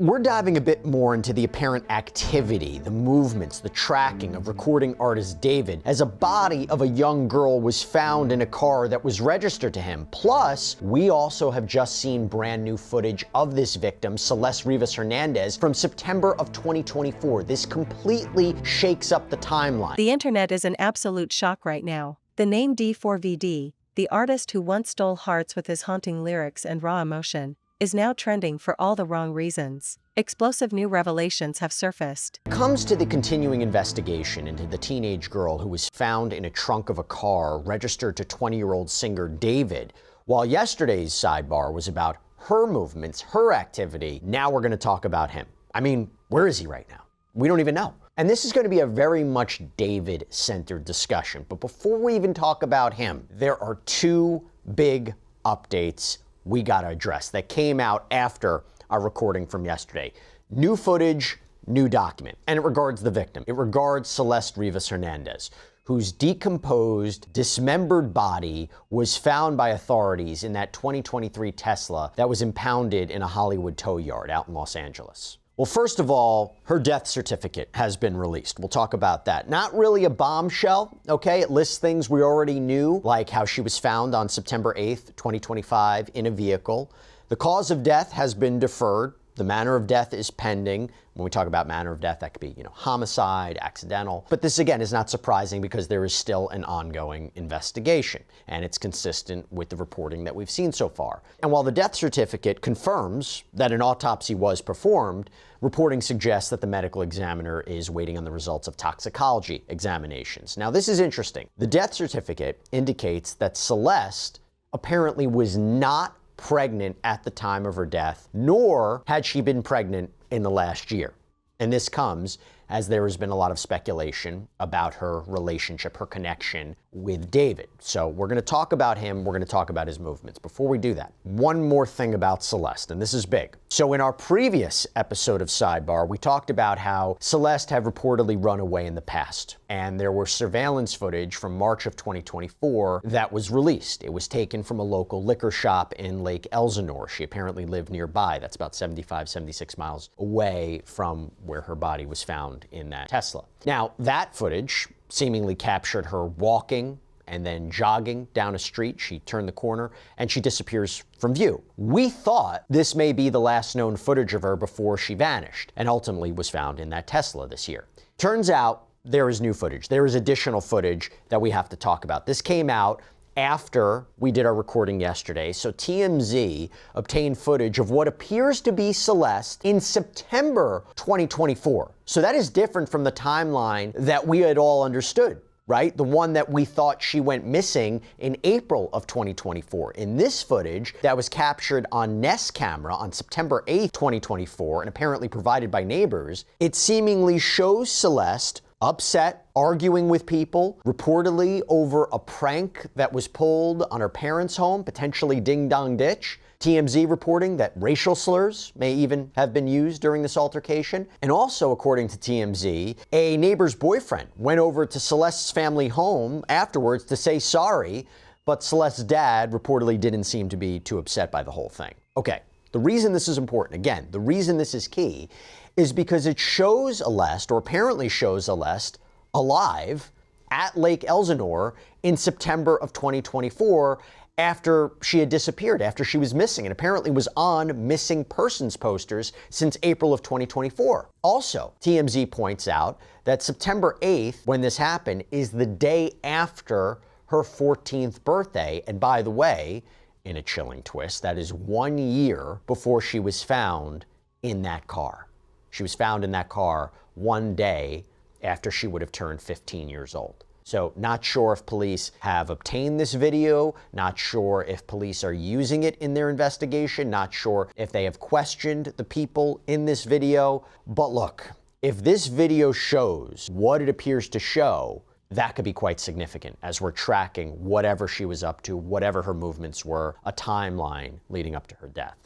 We're diving a bit more into the apparent activity, the movements, the tracking of recording artist David, as a body of a young girl was found in a car that was registered to him. Plus, we also have just seen brand new footage of this victim, Celeste Rivas Hernandez, from September of 2024. This completely shakes up the timeline. The internet is in absolute shock right now. The name D4vd, the artist who once stole hearts with his haunting lyrics and raw emotion, is now trending for all the wrong reasons. Explosive new revelations have surfaced. It comes to the continuing investigation into the teenage girl who was found in a trunk of a car registered to 20-year-old singer David. While yesterday's sidebar was about her movements, her activity, now we're going to talk about him. I mean, where is he right now? We don't even know. And this is going to be a very much David-centered discussion. But before we even talk about him, there are two big updates we got to address that came out after our recording from yesterday. New footage, new document. And it regards the victim. It regards Celeste Rivas Hernandez, whose decomposed, dismembered body was found by authorities in that 2023 Tesla that was impounded in a Hollywood tow yard out in Los Angeles. Well, first of all, her death certificate has been released. We'll talk about that. Not really a bombshell, okay? It lists things we already knew, like how she was found on September 8th, 2025 in a vehicle. The cause of death has been deferred. The manner of death is pending. When we talk about manner of death, that could be, homicide, accidental. But this, again, is not surprising because there is still an ongoing investigation, and it's consistent with the reporting that we've seen so far. And while the death certificate confirms that an autopsy was performed, reporting suggests that the medical examiner is waiting on the results of toxicology examinations. Now, this is interesting. The death certificate indicates that Celeste apparently was not pregnant at the time of her death, nor had she been pregnant in the last year. And this comes as there has been a lot of speculation about her relationship, her connection with David. So we're going to talk about him. We're going to talk about his movements. Before we do that, one more thing about Celeste, and this is big. So in our previous episode of Sidebar, we talked about how Celeste had reportedly run away in the past. And there were surveillance footage from March of 2024 that was released. It was taken from a local liquor shop in Lake Elsinore. She apparently lived nearby. That's about 75, 76 miles away from where her body was found in that Tesla. Now, that footage seemingly captured her walking and then jogging down a street. She turned the corner and she disappears from view. We thought this may be the last known footage of her before she vanished and ultimately was found in that Tesla this year. Turns out there is new footage. There is additional footage that we have to talk about. This came out after we did our recording yesterday. So TMZ obtained footage of what appears to be Celeste in September 2024. So that is different from the timeline that we had all understood, right? The one that we thought she went missing in April of 2024. In this footage that was captured on Nest camera on September 8th, 2024, and apparently provided by neighbors, it seemingly shows Celeste upset, arguing with people, reportedly over a prank that was pulled on her parents' home, potentially ding-dong ditch. TMZ reporting that racial slurs may even have been used during this altercation. And also, according to TMZ, a neighbor's boyfriend went over to Celeste's family home afterwards to say sorry, but Celeste's dad reportedly didn't seem to be too upset by the whole thing. Okay, the reason this is important, again, the reason this is key, is because it shows Celeste, or apparently shows Celeste, alive at Lake Elsinore in September of 2024 after she had disappeared, after she was missing, and apparently was on missing persons posters since April of 2024. Also, TMZ points out that September 8th, when this happened, is the day after her 14th birthday. And by the way, in a chilling twist, that is 1 year before she was found in that car. She was found in that car one day after she would have turned 15 years old. So not sure if police have obtained this video, not sure if police are using it in their investigation, not sure if they have questioned the people in this video. But look, if this video shows what it appears to show, that could be quite significant as we're tracking whatever she was up to, whatever her movements were, a timeline leading up to her death.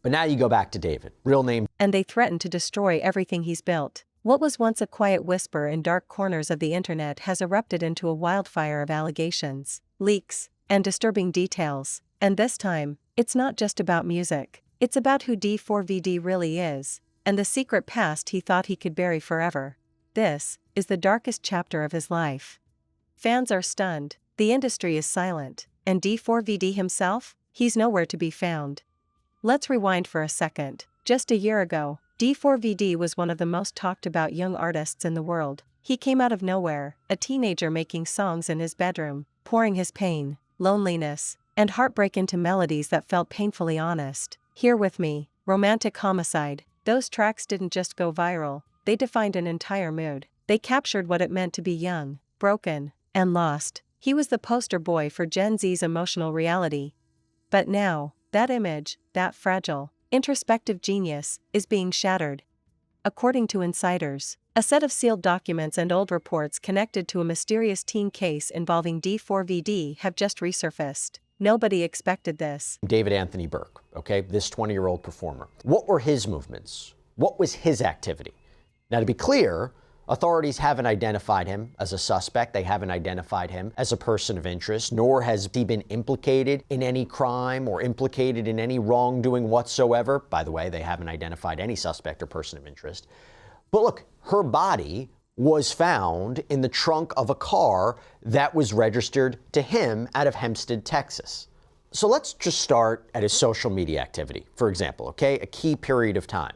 But now you go back to David, real name. And they threaten to destroy everything he's built. What was once a quiet whisper in dark corners of the internet has erupted into a wildfire of allegations, leaks, and disturbing details. And this time, it's not just about music. It's about who D4vd really is. and the secret past he thought he could bury forever. This is the darkest chapter of his life. Fans are stunned, the industry is silent, and D4vd himself? He's nowhere to be found. Let's rewind for a second. Just a year ago, D4vd was one of the most talked about young artists in the world. He came out of nowhere, a teenager making songs in his bedroom, pouring his pain, loneliness, and heartbreak into melodies that felt painfully honest. Here with me, Romantic Homicide. Those tracks didn't just go viral, they defined an entire mood. They captured what it meant to be young, broken, and lost. He was the poster boy for Gen Z's emotional reality. But now, that image, that fragile, introspective genius, is being shattered. According to insiders, a set of sealed documents and old reports connected to a mysterious teen case involving D4vd have just resurfaced. Nobody expected this. David Anthony Burke, okay, this 20-year-old performer. What were his movements? What was his activity? Now, to be clear, authorities haven't identified him as a suspect. They haven't identified him as a person of interest, nor has he been implicated in any crime or implicated in any wrongdoing whatsoever. By the way, they haven't identified any suspect or person of interest. But look, her body was found in the trunk of a car that was registered to him out of Hempstead, Texas. So let's just start at his social media activity, for example, okay? A key period of time.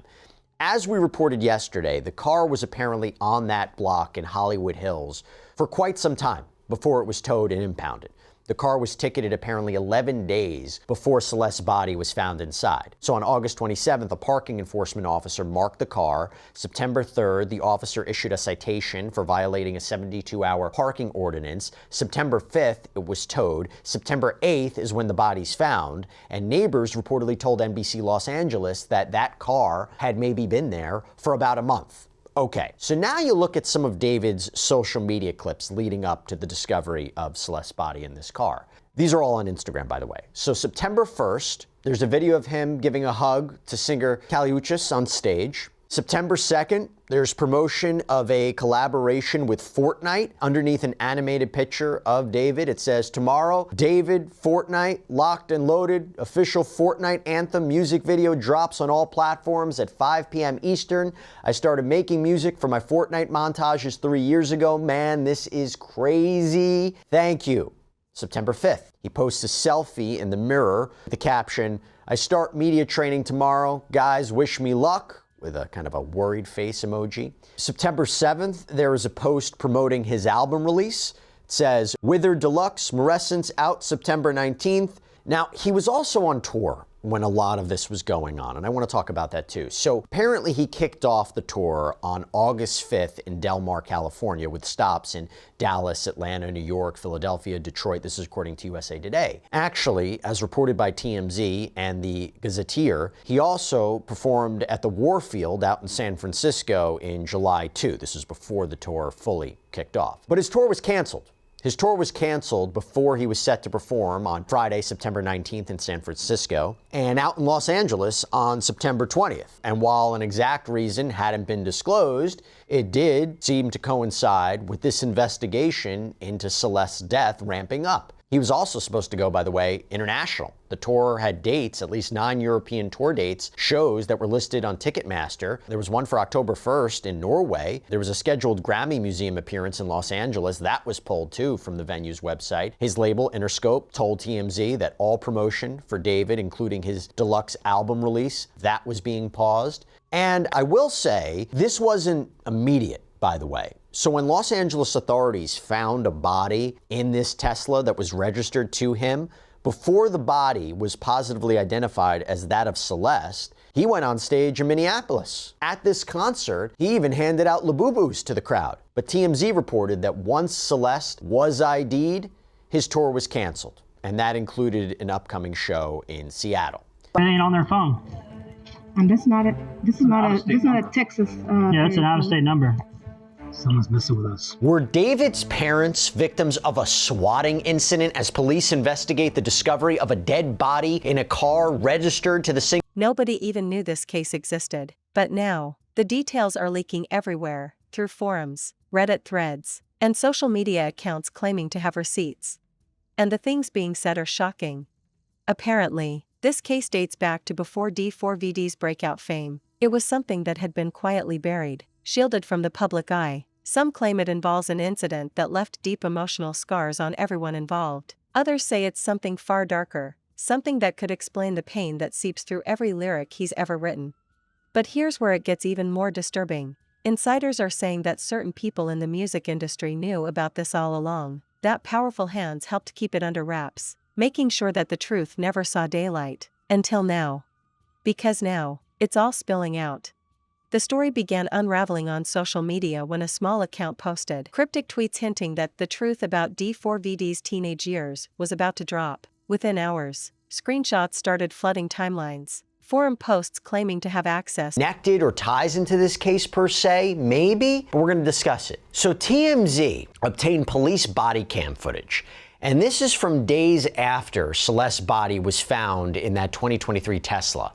As we reported yesterday, the car was apparently on that block in Hollywood Hills for quite some time before it was towed and impounded. The car was ticketed apparently 11 days before Celeste's body was found inside. So on August 27th, a parking enforcement officer marked the car. September 3rd, the officer issued a citation for violating a 72-hour parking ordinance. September 5th, it was towed. September 8th is when the body's found. And neighbors reportedly told NBC Los Angeles that that car had maybe been there for about a month. Okay, so now you look at some of David's social media clips leading up to the discovery of Celeste's body in this car. These are all on Instagram, by the way. So September 1st, there's a video of him giving a hug to singer Kaliuchis on stage. September 2nd, there's promotion of a collaboration with Fortnite. Underneath an animated picture of David, it says, "Tomorrow, David, Fortnite, locked and loaded. Official Fortnite anthem music video drops on all platforms at 5 p.m. Eastern. I started making music for my Fortnite montages 3 years ago. Man, this is crazy. Thank you." September 5th, he posts a selfie in the mirror with the caption, "I start media training tomorrow. Guys, wish me luck," with a kind of a worried face emoji. September 7th, there is a post promoting his album release. It says, "Wither Deluxe, Morescence out September 19th. Now, he was also on tour when a lot of this was going on, and I want to talk about that too. So apparently he kicked off the tour on August 5th in Del Mar, California, with stops in Dallas, Atlanta, New York, Philadelphia, Detroit. This is according to USA Today. Actually, as reported by TMZ and the Gazetteer, he also performed at the Warfield out in San Francisco in July 2. This is before the tour fully kicked off. But his tour was canceled. His tour was canceled before he was set to perform on Friday, September 19th in San Francisco, and out in Los Angeles on September 20th. And while an exact reason hadn't been disclosed, it did seem to coincide with this investigation into Celeste's death ramping up. He was also supposed to go, by the way, international. The tour had dates, at least 9 European tour dates, shows that were listed on Ticketmaster. There was one for October 1st in Norway. There was a scheduled Grammy Museum appearance in Los Angeles. That was pulled too from the venue's website. His label, Interscope, told TMZ that all promotion for David, including his deluxe album release, that was being paused. And I will say, this wasn't immediate, by the way. So when Los Angeles authorities found a body in this Tesla that was registered to him, before the body was positively identified as that of Celeste, he went on stage in Minneapolis. At this concert, he even handed out Labubus to the crowd. But TMZ reported that once Celeste was ID'd, his tour was canceled. And that included an upcoming show in Seattle. It ain't on their phone. And this is not a Texas. Yeah, it's an out-of-state number. Someone's messing with us. Were David's parents victims of a swatting incident as police investigate the discovery of a dead body in a car registered to the singer? Nobody even knew this case existed. But now, the details are leaking everywhere, through forums, Reddit threads, and social media accounts claiming to have receipts. And the things being said are shocking. Apparently, this case dates back to before D4vd's breakout fame. It was something that had been quietly buried, shielded from the public eye. Some claim it involves an incident that left deep emotional scars on everyone involved. Others say it's something far darker, something that could explain the pain that seeps through every lyric he's ever written. But here's where it gets even more disturbing. Insiders are saying that certain people in the music industry knew about this all along, that powerful hands helped keep it under wraps, making sure that the truth never saw daylight, until now. Because now, it's all spilling out. The story began unraveling on social media when a small account posted cryptic tweets hinting that the truth about D4vd's teenage years was about to drop. Within hours, screenshots started flooding timelines. Forum posts claiming to have access Connected or ties into this case per se, maybe, but we're going to discuss it. So TMZ obtained police body cam footage, and this is from days after Celeste's body was found in that 2023 Tesla.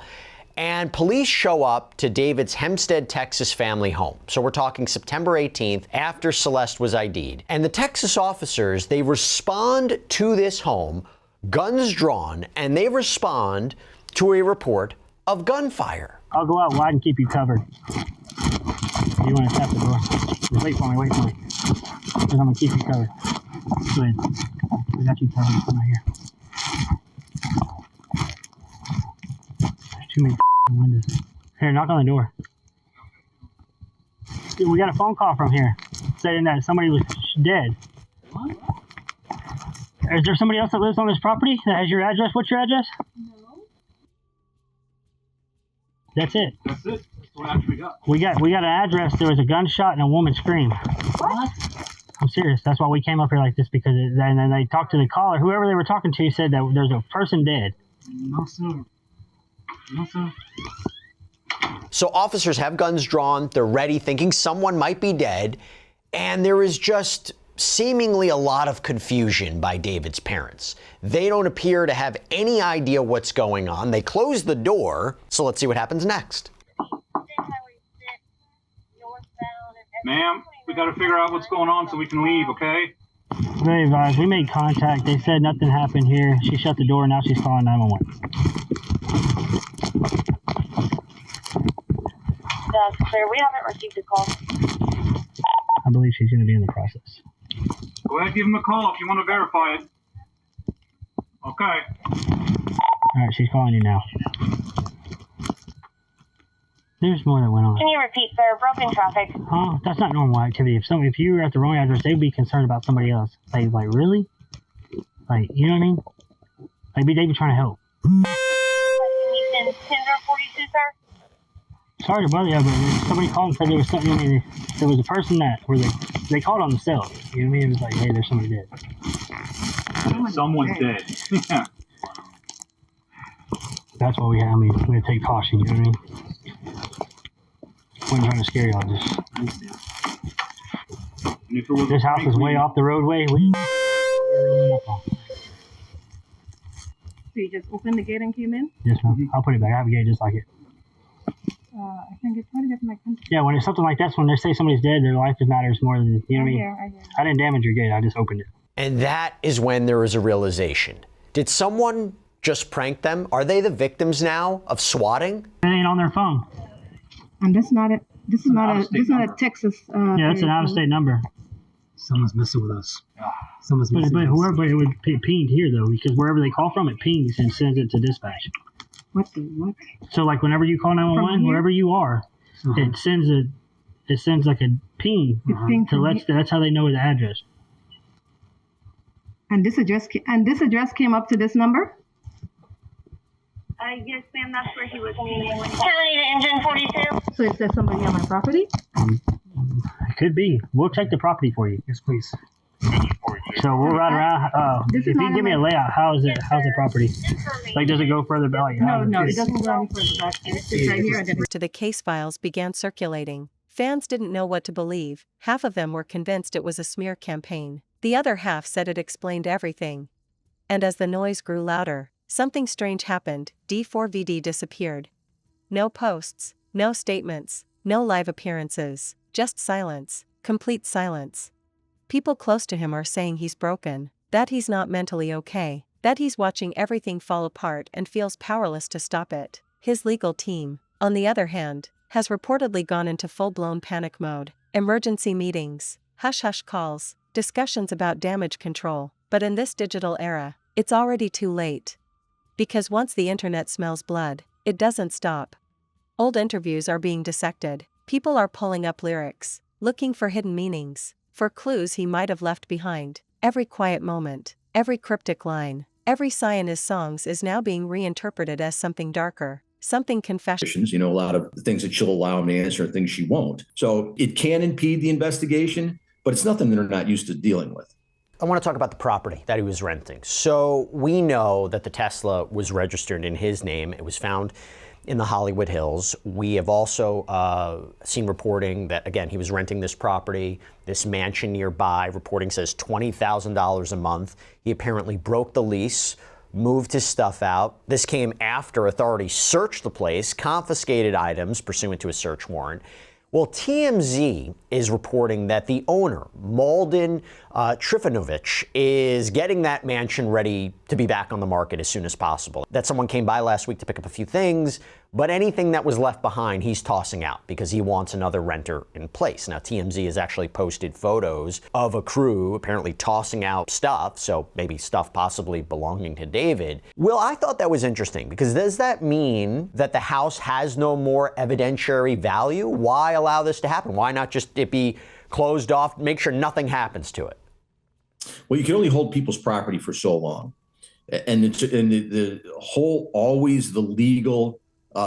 And police show up to David's Hempstead, Texas family home. So we're talking September 18th, after Celeste was ID'd. And the Texas officers, they respond to this home, guns drawn, and they respond to a report of gunfire. I'll go out wide and keep you covered. You want to tap the door? Just wait for me, Because I'm going to keep you covered. Go ahead. I got you covered. Come right here. There's too many windows. Here, knock on the door. Dude, we got a phone call from here saying that somebody was dead. What? Is there somebody else that lives on this property that has your address? What's your address? No. That's it. That's it. That's what actually got. We got an address. There was a gunshot and a woman scream. What? I'm serious. That's why we came up here like this, because and then they talked to the caller. Whoever they were talking to said that there's a person dead. No, sir. No, sir. So officers have guns drawn, they're ready, thinking someone might be dead, and there is just seemingly a lot of confusion by David's parents. They don't appear to have any idea what's going on. They close the door, so let's see what happens next. Ma'am, we got to figure out what's going on so we can leave, okay? Very advised. We made contact. They said nothing happened here. She shut the door. Now she's calling 911. That's clear. We haven't received a call. I believe she's going to be in the process. Go ahead, give him a call if you want to verify it. Okay. All right, she's calling you now. There's more that went on. Can you repeat, sir? Broken traffic. Huh? That's not normal activity. If you were at the wrong address, they'd be concerned about somebody else. Like really? Like, you know what I mean? Like, they'd be trying to help. Can you send 10-42, sir? Sorry to bother you, but somebody called and said there was something. I mean, there was a person where they called on themselves. You know what I mean? It was like, hey, there's somebody dead. Someone's dead. Yeah. That's what we have. I mean, we have to take caution. You know what I mean? Wasn't trying to scare y'all. Just And if it was this house is way off the roadway. So you just opened the gate and came in? Yes, ma'am. I'll put it back. I have a gate just like it. I can get part of my country. Yeah, when it's something like this, when they say somebody's dead, their life matters more than, you know what I mean? I hear. I didn't damage your gate. I just opened it. And that is when there is a realization. Did someone just prank them? Are they the victims now of swatting? It ain't on their phone. And that's not it. This is not a Texas. Yeah, that's an out-of-state number. Someone's messing with us. But whoever, it would pinged here though, because wherever they call from, it pings and sends it to dispatch. What? So like whenever you call 911, wherever you are, it sends like a ping that's how they know the address. And this address came up to this number? Yes, ma'am. That's where he was meeting. County to engine 42. So it says somebody on my property? It could be. We'll check the property for you. Yes, please. So we'll ride around. If you can give me a layout, how's the property? Like, does it go further back? No, it doesn't go any further back. It's right here. to the case files began circulating. Fans didn't know what to believe. Half of them were convinced it was a smear campaign. The other half said it explained everything. And as the noise grew louder, something strange happened. D4vd disappeared. No posts, no statements, no live appearances, just silence, complete silence. People close to him are saying he's broken, that he's not mentally okay, that he's watching everything fall apart and feels powerless to stop it. His legal team, on the other hand, has reportedly gone into full-blown panic mode. Emergency meetings, hush-hush calls, discussions about damage control. But in this digital era, it's already too late. Because once the internet smells blood, it doesn't stop. Old interviews are being dissected. People are pulling up lyrics, looking for hidden meanings, for clues he might have left behind. Every quiet moment, every cryptic line, every sigh in his songs is now being reinterpreted as something darker, something confessional. You know, a lot of the things that she'll allow him to answer and things she won't. So it can impede the investigation, but it's nothing that they're not used to dealing with. I want to talk about the property that he was renting. So we know that the Tesla was registered in his name. It was found in the Hollywood Hills. We have also seen reporting that, again, he was renting this property, this mansion nearby. Reporting says $20,000 a month. He apparently broke the lease, moved his stuff out. This came after authorities searched the place, confiscated items pursuant to a search warrant. Well, TMZ is reporting that the owner, Malden Trifanovich, is getting that mansion ready to be back on the market as soon as possible. That someone came by last week to pick up a few things, but anything that was left behind, he's tossing out because he wants another renter in place. Now, TMZ has actually posted photos of a crew apparently tossing out stuff, so maybe stuff possibly belonging to David. Will, I thought that was interesting because does that mean that the house has no more evidentiary value? Why allow this to happen? Why not just it be closed off, make sure nothing happens to it? Well, you can only hold people's property for so long. And the whole, always the legal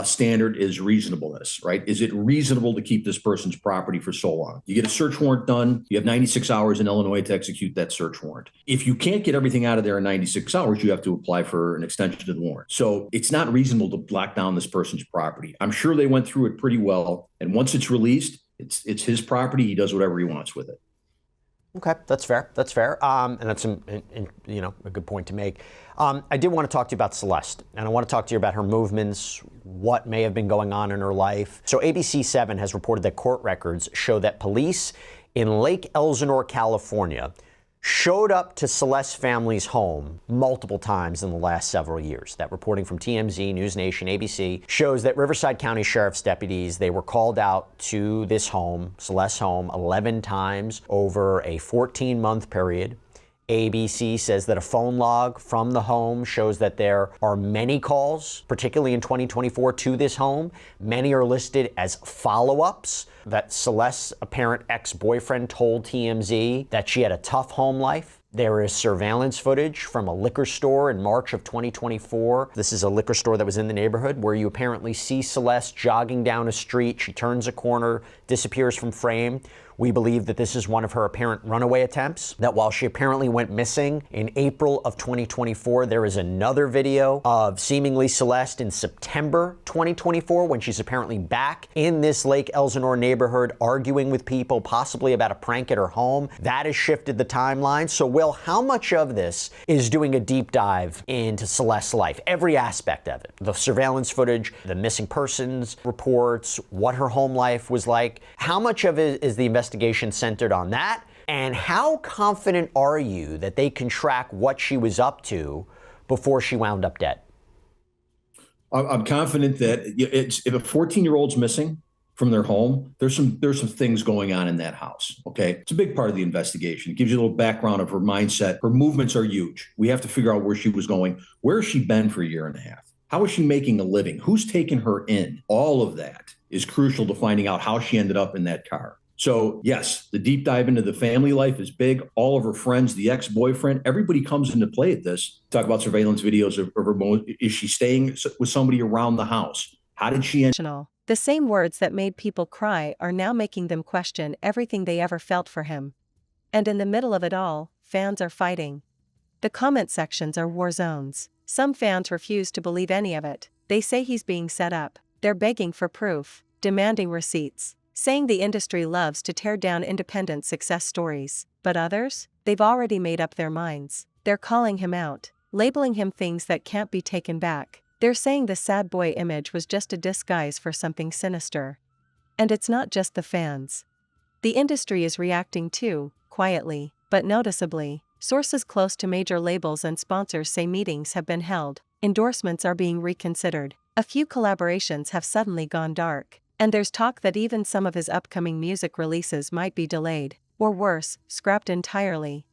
standard is reasonableness, right? Is it reasonable to keep this person's property for so long? You get a search warrant done, you have 96 hours in Illinois to execute that search warrant. If you can't get everything out of there in 96 hours, you have to apply for an extension to the warrant. So it's not reasonable to lock down this person's property. I'm sure they went through it pretty well. And once it's released, it's his property. He does whatever he wants with it. Okay, that's fair. That's fair. And that's a good point to make. I did want to talk to you about Celeste, and I want to talk to you about her movements, what may have been going on in her life. So ABC 7 has reported that court records show that police in Lake Elsinore, California, showed up to Celeste's family's home multiple times in the last several years. That reporting from TMZ, News Nation, ABC, shows that Riverside County Sheriff's deputies, they were called out to this home, Celeste's home, 11 times over a 14-month period. ABC says that a phone log from the home shows that there are many calls, particularly in 2024, to this home. Many are listed as follow-ups. That Celeste's apparent ex-boyfriend told TMZ that she had a tough home life. There is surveillance footage from a liquor store in March of 2024. This is a liquor store that was in the neighborhood where you apparently see Celeste jogging down a street. She turns a corner, disappears from frame. We believe that this is one of her apparent runaway attempts, that while she apparently went missing in April of 2024, there is another video of seemingly Celeste in September 2024 when she's apparently back in this Lake Elsinore neighborhood arguing with people, possibly about a prank at her home. That has shifted the timeline. So, Will, how much of this is doing a deep dive into Celeste's life? Every aspect of it. The surveillance footage, the missing persons reports, what her home life was like. How much of it is the investigation centered on that? And how confident are you that they can track what she was up to before she wound up dead? I'm confident that if a 14-year-old's missing from their home, there's some things going on in that house. Okay, it's a big part of the investigation. It gives you a little background of her mindset. Her movements are huge. We have to figure out where she was going. Where has she been for a year and a half? How is she making a living? Who's taken her in? All of that is crucial to finding out how she ended up in that car. So yes, the deep dive into the family life is big. All of her friends, the ex-boyfriend, everybody comes into play at this. Talk about surveillance videos of her. Is she staying with somebody around the house? How did she end? The same words that made people cry are now making them question everything they ever felt for him. And in the middle of it all, fans are fighting. The comment sections are war zones. Some fans refuse to believe any of it. They say he's being set up. They're begging for proof, demanding receipts, saying the industry loves to tear down independent success stories. But others? They've already made up their minds. They're calling him out, labeling him things that can't be taken back. They're saying the sad boy image was just a disguise for something sinister. And it's not just the fans. The industry is reacting too, quietly, but noticeably. Sources close to major labels and sponsors say meetings have been held, endorsements are being reconsidered. A few collaborations have suddenly gone dark. And there's talk that even some of his upcoming music releases might be delayed, or worse, scrapped entirely.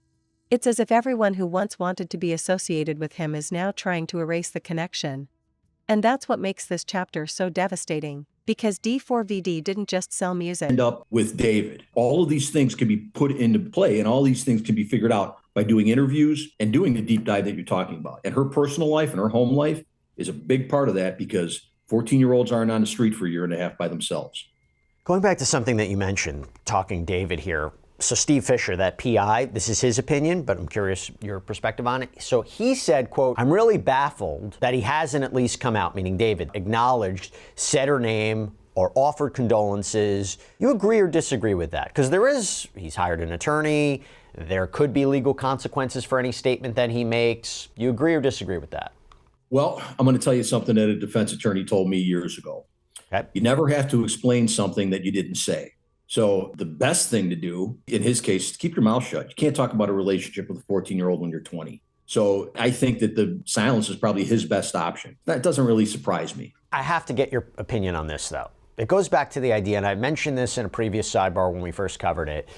It's as if everyone who once wanted to be associated with him is now trying to erase the connection. And that's what makes this chapter so devastating, because D4vd didn't just sell music. End up with David. All of these things can be put into play, and all these things can be figured out by doing interviews and doing the deep dive that you're talking about. And her personal life and her home life is a big part of that, because 14-year-olds aren't on the street for a year and a half by themselves. Going back to something that you mentioned, talking David here. So Steve Fisher, that PI, this is his opinion, but I'm curious your perspective on it. So he said, quote, "I'm really baffled that he hasn't at least come out," meaning David, acknowledged, said her name, or offered condolences. You agree or disagree with that? Because he's hired an attorney, there could be legal consequences for any statement that he makes. You agree or disagree with that? Well, I'm going to tell you something that a defense attorney told me years ago. Okay. You never have to explain something that you didn't say. So the best thing to do, in his case, is keep your mouth shut. You can't talk about a relationship with a 14-year-old when you're 20. So I think that the silence is probably his best option. That doesn't really surprise me. I have to get your opinion on this, though. It goes back to the idea, and I mentioned this in a previous sidebar when we first covered it.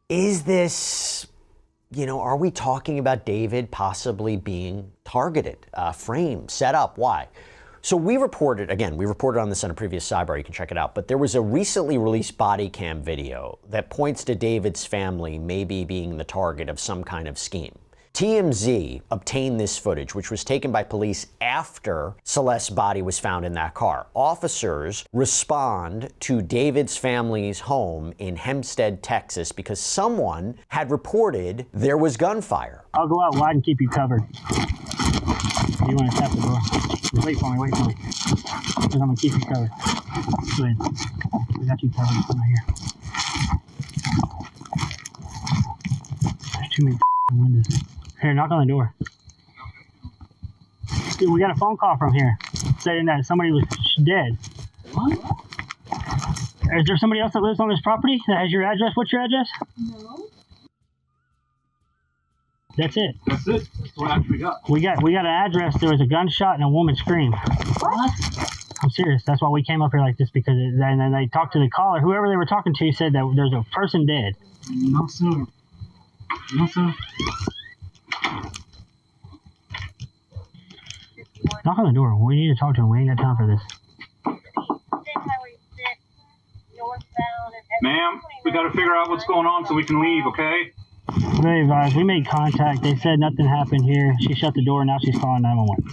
Is this, are we talking about David possibly being targeted, framed, set up? Why? So we reported on this in a previous sidebar, you can check it out, but there was a recently released body cam video that points to David's family maybe being the target of some kind of scheme. TMZ obtained this footage, which was taken by police after Celeste's body was found in that car. Officers respond to David's family's home in Hempstead, Texas, because someone had reported there was gunfire. I'll go out wide and keep you covered. You want to tap the door? Just wait for me. Because I'm going to keep you covered. Go ahead. We got you covered. Come right here. There's too many windows. Here, knock on the door. Dude, we got a phone call from here saying that somebody was dead. What? Is there somebody else that lives on this property that has your address? What's your address? No. That's it. That's it. That's what actually got. We got an address. There was a gunshot and a woman screamed. What? I'm serious. That's why we came up here like this, because and then they talked to the caller. Whoever they were talking to said that there's a person dead. No, sir. No, sir. Knock on the door. We need to talk to him. We ain't got time for this. Ma'am, we got to figure out what's going on so we can leave, okay? Very advised. We made contact. They said nothing happened here. She shut the door. Now she's calling 911.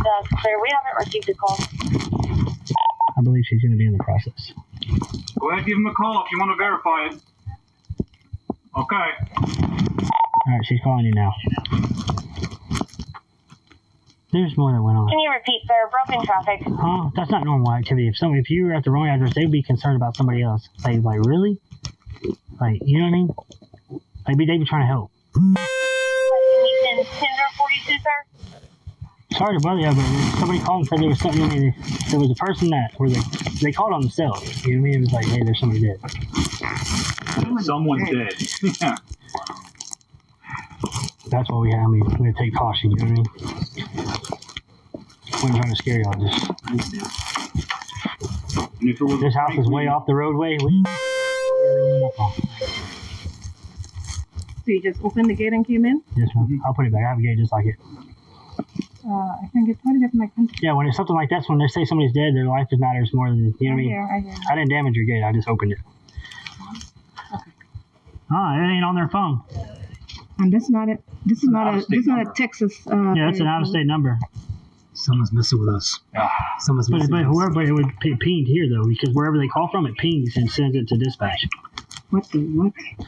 That's clear. We haven't received a call. I believe she's going to be in the process. Go ahead, give him a call if you want to verify it. Okay. All right, she's calling you now. There's more that went on. Can you repeat, sir? Broken traffic. Huh? That's not normal activity. If you were at the wrong address, they'd be concerned about somebody else. Like really? Like, you know what I mean? Like, they'd be trying to help. Can you send 10-42, sir? Sorry to bother you, but somebody called and said there was something. I mean, there was a person where they called on themselves. You know what I mean? It was like, hey, there's somebody dead. Someone's dead. Yeah. That's why we have to take caution. You know what I mean? Wasn't trying to scare y'all. This house is way off the roadway. So you just opened the gate and came in? Yes, ma'am. I'll put it back. I have a gate just like it. I can get part of my country. Yeah, when it's something like that, when they say somebody's dead, their life matters more than, you know what I mean? I hear. I didn't damage your gate. I just opened it. Okay. It ain't on their phone. And this is not a Texas. Yeah, that's an out-of-state number. Someone's messing with us. Someone's But messing with us. it would pinged here though, because wherever they call from, it pings and sends it to dispatch. What?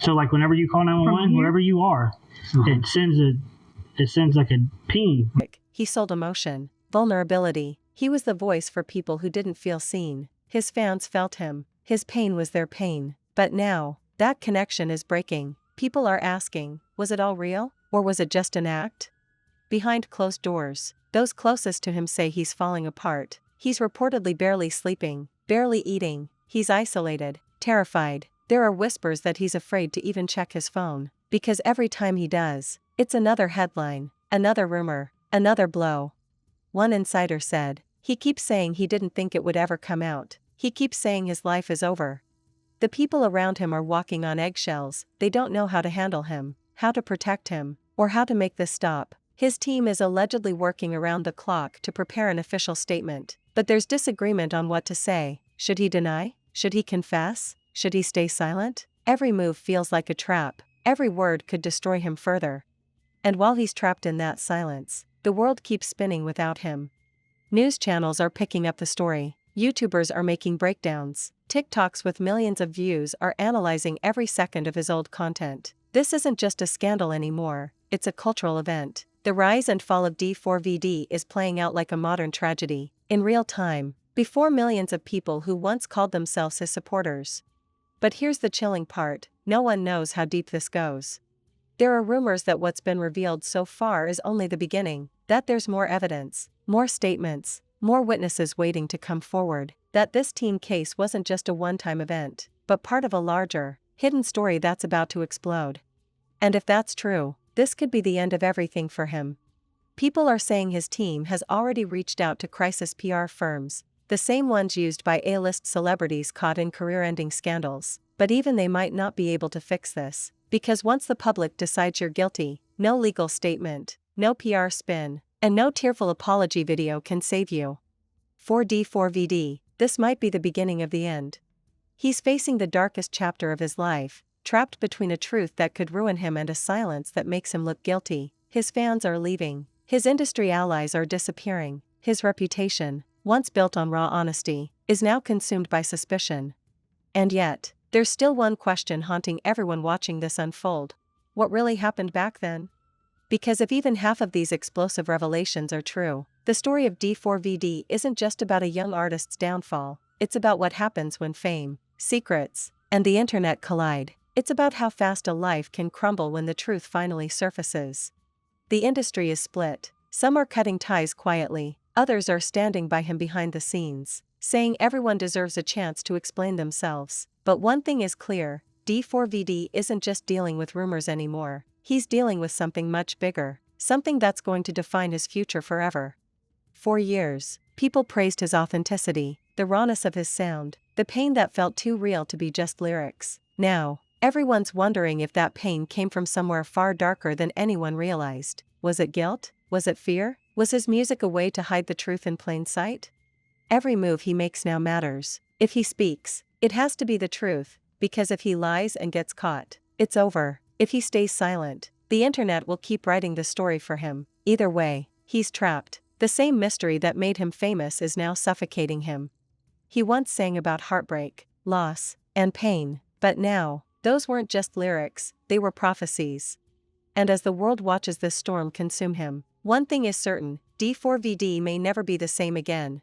So like whenever you call 911, wherever you are, it sends like a ping. He sold emotion, vulnerability. He was the voice for people who didn't feel seen. His fans felt him. His pain was their pain. But now, that connection is breaking. People are asking, was it all real? Or was it just an act? Behind closed doors, those closest to him say he's falling apart. He's reportedly barely sleeping, barely eating. He's isolated, terrified. There are whispers that he's afraid to even check his phone, because every time he does, it's another headline, another rumor, another blow. one insider said. He keeps saying he didn't think it would ever come out. He keeps saying his life is over. The people around him are walking on eggshells. They don't know how to handle him, how to protect him, or how to make this stop. His team is allegedly working around the clock to prepare an official statement, but there's disagreement on what to say. Should he deny? Should he confess? Should he stay silent? Every move feels like a trap. Every word could destroy him further. And while he's trapped in that silence, the world keeps spinning without him. News channels are picking up the story. YouTubers are making breakdowns. TikToks with millions of views are analyzing every second of his old content. This isn't just a scandal anymore, it's a cultural event. The rise and fall of D4vd is playing out like a modern tragedy, in real time, before millions of people who once called themselves his supporters. But here's the chilling part, no one knows how deep this goes. There are rumors that what's been revealed so far is only the beginning, that there's more evidence, more statements, more witnesses waiting to come forward, that this teen case wasn't just a one-time event, but part of a larger, hidden story that's about to explode. And if that's true, this could be the end of everything for him. People are saying his team has already reached out to crisis PR firms, the same ones used by A-list celebrities caught in career-ending scandals, but even they might not be able to fix this, because once the public decides you're guilty, no legal statement, no PR spin, and no tearful apology video can save you. For D4vd, this might be the beginning of the end. He's facing the darkest chapter of his life, trapped between a truth that could ruin him and a silence that makes him look guilty. His fans are leaving, his industry allies are disappearing, his reputation, once built on raw honesty, is now consumed by suspicion. And yet, there's still one question haunting everyone watching this unfold. What really happened back then? Because if even half of these explosive revelations are true, the story of D4vd isn't just about a young artist's downfall, it's about what happens when fame, secrets, and the internet collide. It's about how fast a life can crumble when the truth finally surfaces. The industry is split. Some are cutting ties quietly, others are standing by him behind the scenes, saying everyone deserves a chance to explain themselves. But one thing is clear, D4vd isn't just dealing with rumors anymore. He's dealing with something much bigger, something that's going to define his future forever. For years, people praised his authenticity, the rawness of his sound, the pain that felt too real to be just lyrics. Now, everyone's wondering if that pain came from somewhere far darker than anyone realized. Was it guilt? Was it fear? Was his music a way to hide the truth in plain sight? Every move he makes now matters. If he speaks, it has to be the truth, because if he lies and gets caught, it's over. If he stays silent, the internet will keep writing the story for him. Either way, he's trapped. The same mystery that made him famous is now suffocating him. He once sang about heartbreak, loss, and pain, but now, those weren't just lyrics, they were prophecies. And as the world watches this storm consume him, one thing is certain, D4vd may never be the same again.